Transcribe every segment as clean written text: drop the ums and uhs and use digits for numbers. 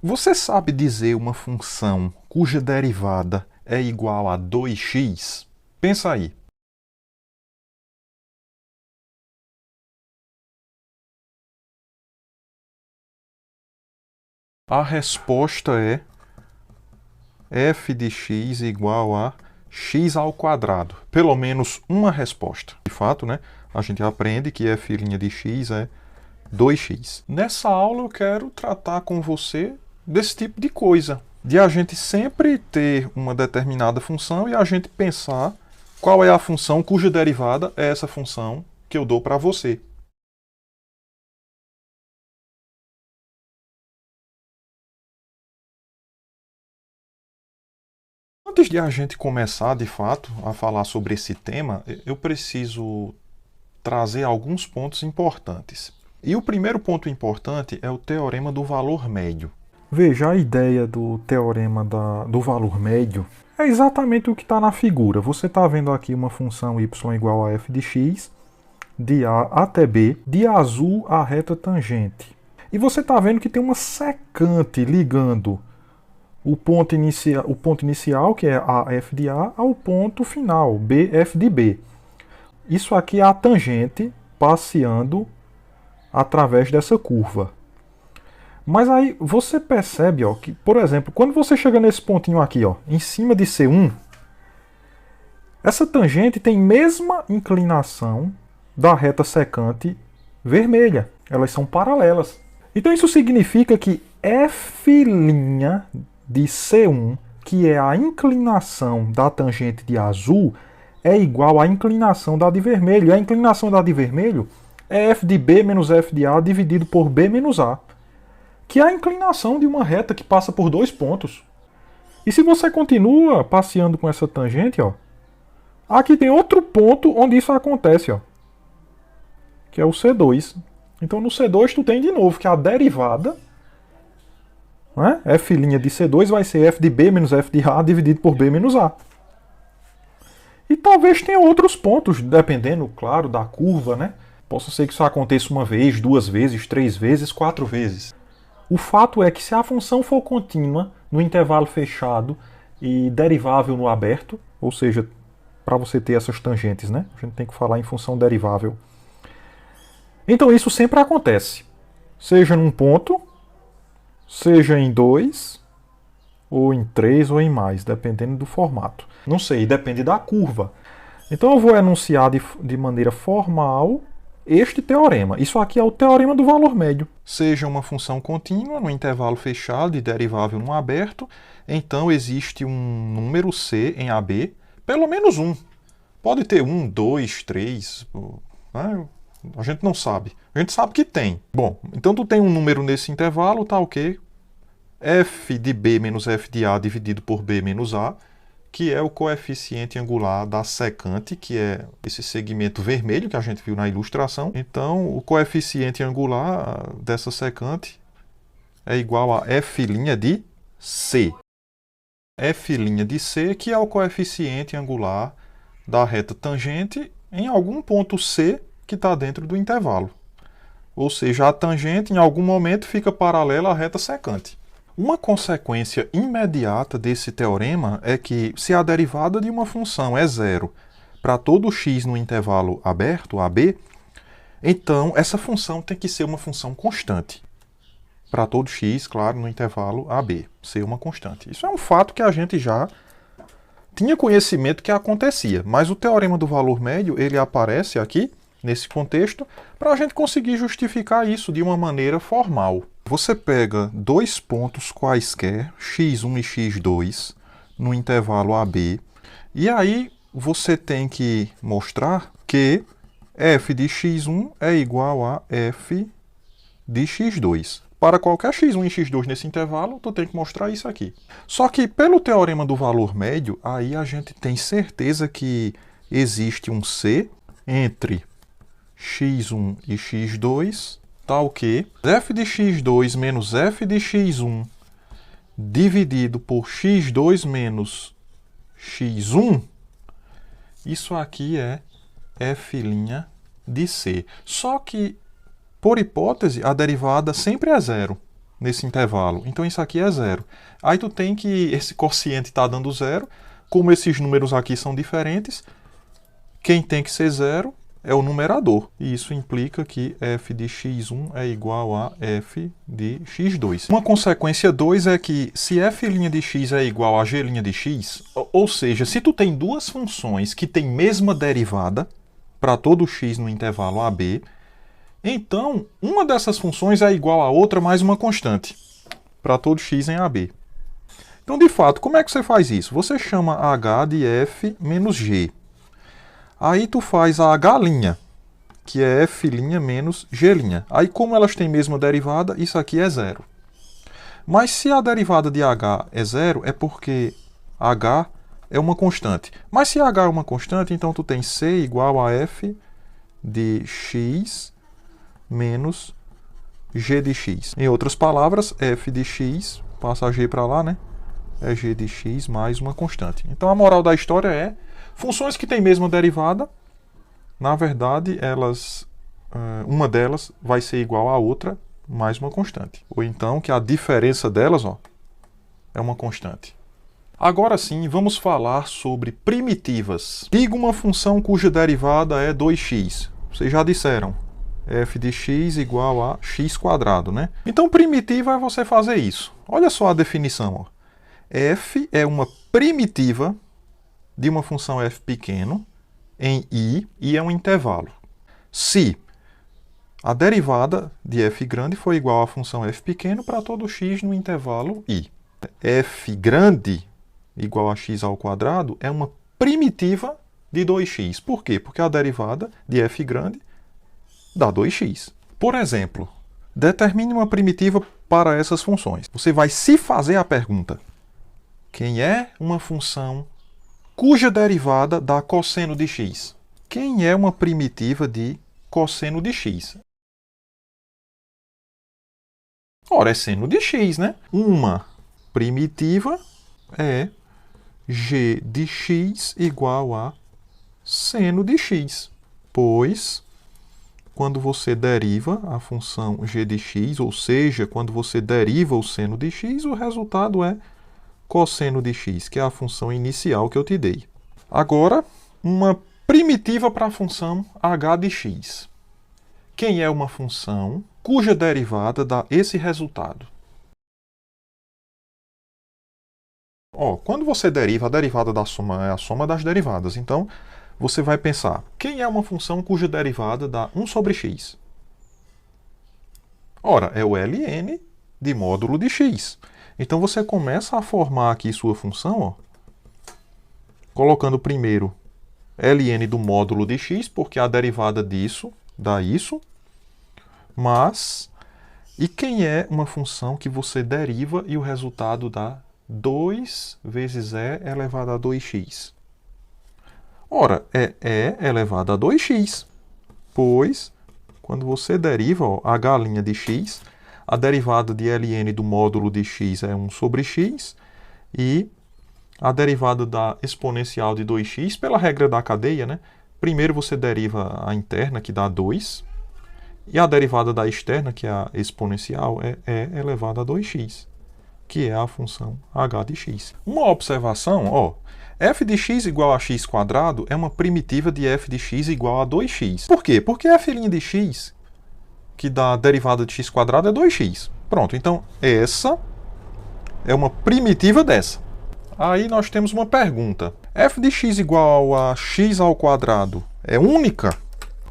Você sabe dizer uma função cuja derivada é igual a 2x? Pensa aí. A resposta é f de x igual a x ao quadrado. Pelo menos uma resposta. De fato, né? A gente aprende que f' de x é 2x. Nessa aula eu quero tratar com você desse tipo de coisa. De a gente sempre ter uma determinada função e a gente pensar qual é a função cuja derivada é essa função que eu dou para você. Antes de a gente começar, de fato, a falar sobre esse tema, eu preciso trazer alguns pontos importantes. E o primeiro ponto importante é o teorema do valor médio. Veja, a ideia do teorema do valor médio é exatamente o que está na figura. Você está vendo aqui uma função y igual a f de x, de A até B, de azul a reta tangente. E você está vendo que tem uma secante ligando o ponto inicial, que é AF de A, ao ponto final, BF de B. Isso aqui é a tangente passeando através dessa curva. Mas aí você percebe, ó, que, por exemplo, quando você chega nesse pontinho aqui, ó, em cima de C1, essa tangente tem mesma inclinação da reta secante vermelha. Elas são paralelas. Então isso significa que f' de C1, que é a inclinação da tangente de azul, é igual à inclinação da de vermelho. E a inclinação da de vermelho é f de B menos f de A dividido por B menos A, que é a inclinação de uma reta que passa por dois pontos. E se você continua passeando com essa tangente, ó, aqui tem outro ponto onde isso acontece, ó, que é o C2. Então no C2 tu tem de novo que a derivada, né, f' de C2 vai ser f de B menos f de A dividido por B menos A. E talvez tenha outros pontos, dependendo, claro, da curva, né? Possa ser que isso aconteça uma vez, duas vezes, três vezes, quatro vezes. O fato é que se a função for contínua no intervalo fechado e derivável no aberto, ou seja, para você ter essas tangentes, né? A gente tem que falar em função derivável. Então isso sempre acontece. Seja num ponto, seja em dois, ou em três, ou em mais, dependendo do formato. Não sei, depende da curva. Então eu vou enunciar de maneira formal este teorema. Isso aqui é o teorema do valor médio. Seja uma função contínua no intervalo fechado e derivável no aberto, então existe um número C em AB, pelo menos um. Pode ter um, dois, três, né? A gente não sabe. A gente sabe que tem. Bom, então tu tem um número nesse intervalo, tá ok? F de B menos F de A dividido por B menos A, que é o coeficiente angular da secante, que é esse segmento vermelho que a gente viu na ilustração. Então, o coeficiente angular dessa secante é igual a f' de C. F' de C, que é o coeficiente angular da reta tangente em algum ponto C que está dentro do intervalo. Ou seja, a tangente em algum momento fica paralela à reta secante. Uma consequência imediata desse teorema é que, se a derivada de uma função é zero para todo x no intervalo aberto, AB, então essa função tem que ser uma função constante. Para todo x, claro, no intervalo AB, ser uma constante. Isso é um fato que a gente já tinha conhecimento que acontecia, mas o teorema do valor médio ele aparece aqui, nesse contexto, para a gente conseguir justificar isso de uma maneira formal. Você pega dois pontos quaisquer, x1 e x2, no intervalo AB, e aí você tem que mostrar que f de x1 é igual a f de x2. Para qualquer x1 e x2 nesse intervalo, tu tem que mostrar isso aqui. Só que pelo teorema do valor médio, aí a gente tem certeza que existe um C entre x1 e x2, tal que f de x2 menos f de x1 dividido por x2 menos x1, isso aqui é f' de C. Só que, por hipótese, a derivada sempre é zero. nesse intervalo. Então isso aqui é zero. Aí tu tem que, esse quociente está dando zero, como esses números aqui são diferentes, quem tem que ser zero é o numerador. E isso implica que f de x1 é igual a f de x2. Uma consequência 2 é que se f' de x é igual a g' de x, ou seja, se tu tem duas funções que têm mesma derivada para todo x no intervalo AB, então uma dessas funções é igual a outra mais uma constante para todo x em AB. Então, de fato, como é que você faz isso? Você chama h de f menos g. Aí tu faz a h', que é f' menos g'. Aí, como elas têm mesma derivada, isso aqui é zero. Mas se a derivada de h é zero, é porque h é uma constante. Mas se h é uma constante, então tu tem c igual a f de x menos g de x. Em outras palavras, f de x, passa g para lá, né? É g de x mais uma constante. Então a moral da história é, funções que têm mesma derivada, na verdade, uma delas vai ser igual à outra mais uma constante. Ou então que a diferença delas, é uma constante. Agora sim, vamos falar sobre primitivas. Diga uma função cuja derivada é 2x. Vocês já disseram, f de x igual a x², né? Então primitiva é você fazer isso. Olha só a definição, f é uma primitiva de uma função f pequeno em I e é um intervalo. Se a derivada de f grande for igual à função f pequeno para todo x no intervalo I. F grande igual a x² é uma primitiva de 2x. Por quê? Porque a derivada de f grande dá 2x. Por exemplo, determine uma primitiva para essas funções. Você vai se fazer a pergunta: quem é uma função cuja derivada dá cosseno de x? Quem é uma primitiva de cosseno de x? Ora, é seno de x, né? Uma primitiva é g de x igual a seno de x, pois quando você deriva a função g de x, ou seja, quando você deriva o seno de x, o resultado é cosseno de x, que é a função inicial que eu te dei. Agora, uma primitiva para a função h de x. Quem é uma função cuja derivada dá esse resultado? Quando você deriva, a derivada da soma é a soma das derivadas. Então, você vai pensar, quem é uma função cuja derivada dá 1 sobre x? Ora, é o ln de módulo de x. Então, você começa a formar aqui sua função, colocando primeiro ln do módulo de x, porque a derivada disso dá isso. Mas, e quem é uma função que você deriva e o resultado dá 2 vezes e elevado a 2x? Ora, é e elevado a 2x, pois, quando você deriva h' de x, a derivada de ln do módulo de x é 1 sobre x, e a derivada da exponencial de 2x, pela regra da cadeia, né? Primeiro você deriva a interna, que dá 2, e a derivada da externa, que é a exponencial, é e elevado a 2x, que é a função h de x. Uma observação, f de x igual a x² é uma primitiva de f de x igual a 2x. Por quê? Porque f' de x, que dá a derivada de x² é 2x. Pronto, então essa é uma primitiva dessa. Aí nós temos uma pergunta. F de x igual a x² é única?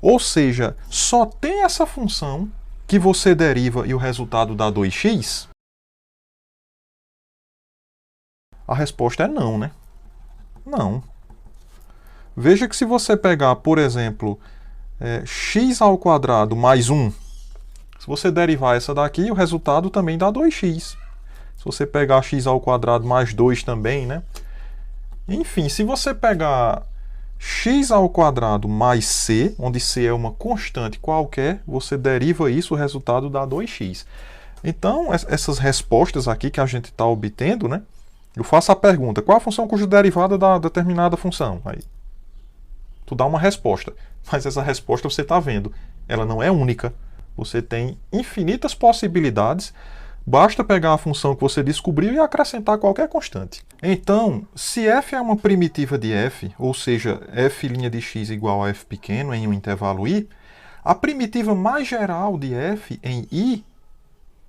Ou seja, só tem essa função que você deriva e o resultado dá 2x? A resposta é não, né? Não. Veja que se você pegar, por exemplo, x² mais 1, se você derivar essa daqui, o resultado também dá 2x. Se você pegar x² mais 2 também, né? Enfim, se você pegar x² mais c, onde c é uma constante qualquer, você deriva isso, o resultado dá 2x. Então, essas respostas aqui que a gente está obtendo, né? Eu faço a pergunta, qual a função cuja derivada dá determinada função? Aí, tu dá uma resposta, mas essa resposta você está vendo, ela não é única. Você tem infinitas possibilidades Basta pegar a função que você descobriu e acrescentar qualquer constante. Então, se f é uma primitiva de f, ou seja, f' de x igual a f pequeno em um intervalo i, a primitiva mais geral de f em i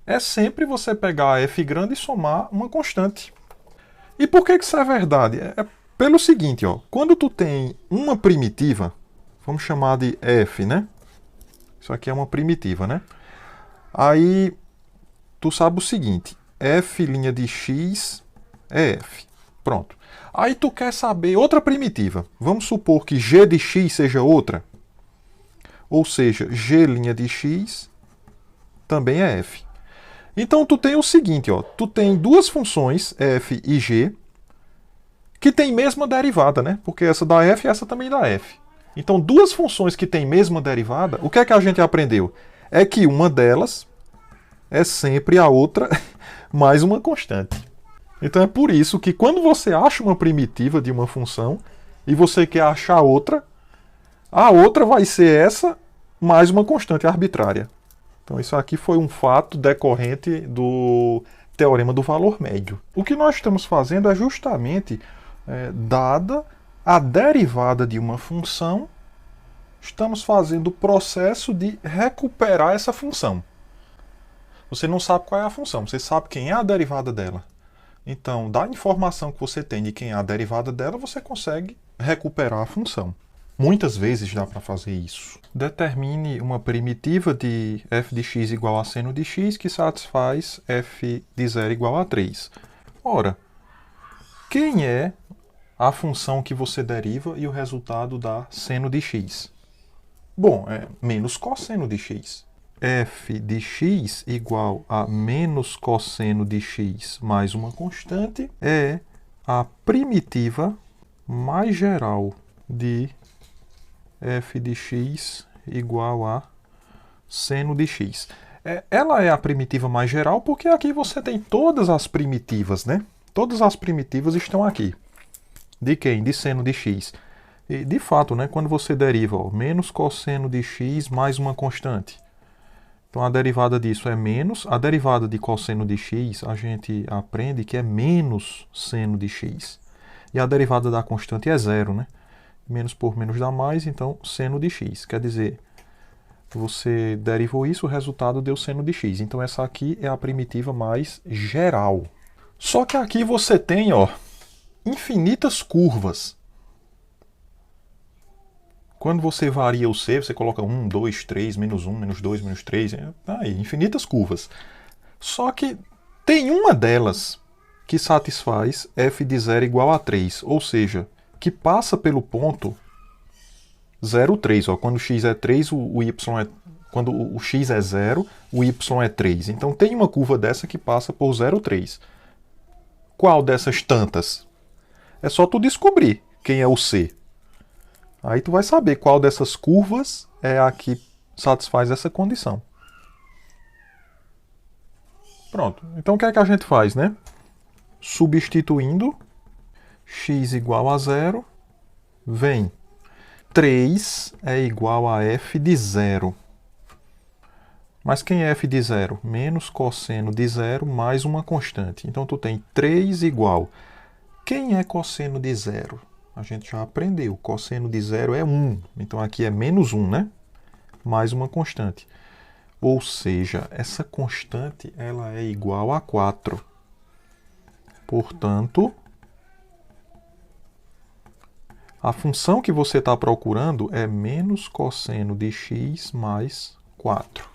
é sempre você pegar a f grande e somar uma constante. E por que isso é verdade? É pelo seguinte, ó, quando tu tem uma primitiva, vamos chamar de f, né? Isso aqui é uma primitiva, né? Aí tu sabe o seguinte, f' de x é f. Pronto. Aí tu quer saber outra primitiva. Vamos supor que g de x seja outra. Ou seja, g' de x também é f. Então tu tem o seguinte, ó, tu tem duas funções, f e g, que têm mesma derivada, né? Porque essa dá f e essa também dá f. Então duas funções que têm mesma derivada, o que é que a gente aprendeu? É que uma delas é sempre a outra mais uma constante. Então é por isso que quando você acha uma primitiva de uma função e você quer achar outra, a outra vai ser essa mais uma constante arbitrária. Então isso aqui foi um fato decorrente do teorema do valor médio. O que nós estamos fazendo é justamente, dada a derivada de uma função, estamos fazendo o processo de recuperar essa função. Você não sabe qual é a função, você sabe quem é a derivada dela. Então, da informação que você tem de quem é a derivada dela, você consegue recuperar a função. Muitas vezes dá para fazer isso. Determine uma primitiva de f de x igual a seno de x que satisfaz f de 0 igual a 3. Ora, quem é a função que você deriva e o resultado dá seno de x? Bom, é menos cosseno de x. F de x igual a menos cosseno de x mais uma constante é a primitiva mais geral de f de x igual a seno de x. Ela é a primitiva mais geral porque aqui você tem todas as primitivas, né? Todas as primitivas estão aqui. De quem? De seno de x. E, de fato, né, quando você deriva menos cosseno de x mais uma constante, então a derivada disso é menos. A derivada de cosseno de x a gente aprende que é menos seno de x. E a derivada da constante é zero, né? Menos por menos dá mais, então seno de x. Quer dizer, você derivou isso, o resultado deu seno de x. Então essa aqui é a primitiva mais geral. Só que aqui você tem, ó, infinitas curvas. Quando você varia o c, você coloca 1, 2, 3, menos 1, menos 2, menos 3, aí, infinitas curvas. Só que tem uma delas que satisfaz f de 0 igual a 3, ou seja, que passa pelo ponto 0, 3. Ó, quando x é 3, quando o x é 0, o y é 3. Então tem uma curva dessa que passa por 0, 3. Qual dessas tantas? É só tu descobrir quem é o c. Aí tu vai saber qual dessas curvas é a que satisfaz essa condição. Pronto. Então o que é que a gente faz, né? Substituindo x igual a 0, vem 3 é igual a f de 0. Mas quem é f de 0? Menos cosseno de 0 mais uma constante. Então tu tem 3 igual. Quem é cosseno de 0? A gente já aprendeu, cosseno de 0 é 1, então aqui é menos 1, né? Mais uma constante. Ou seja, essa constante ela é igual a 4. Portanto, a função que você está procurando é menos cosseno de x mais 4.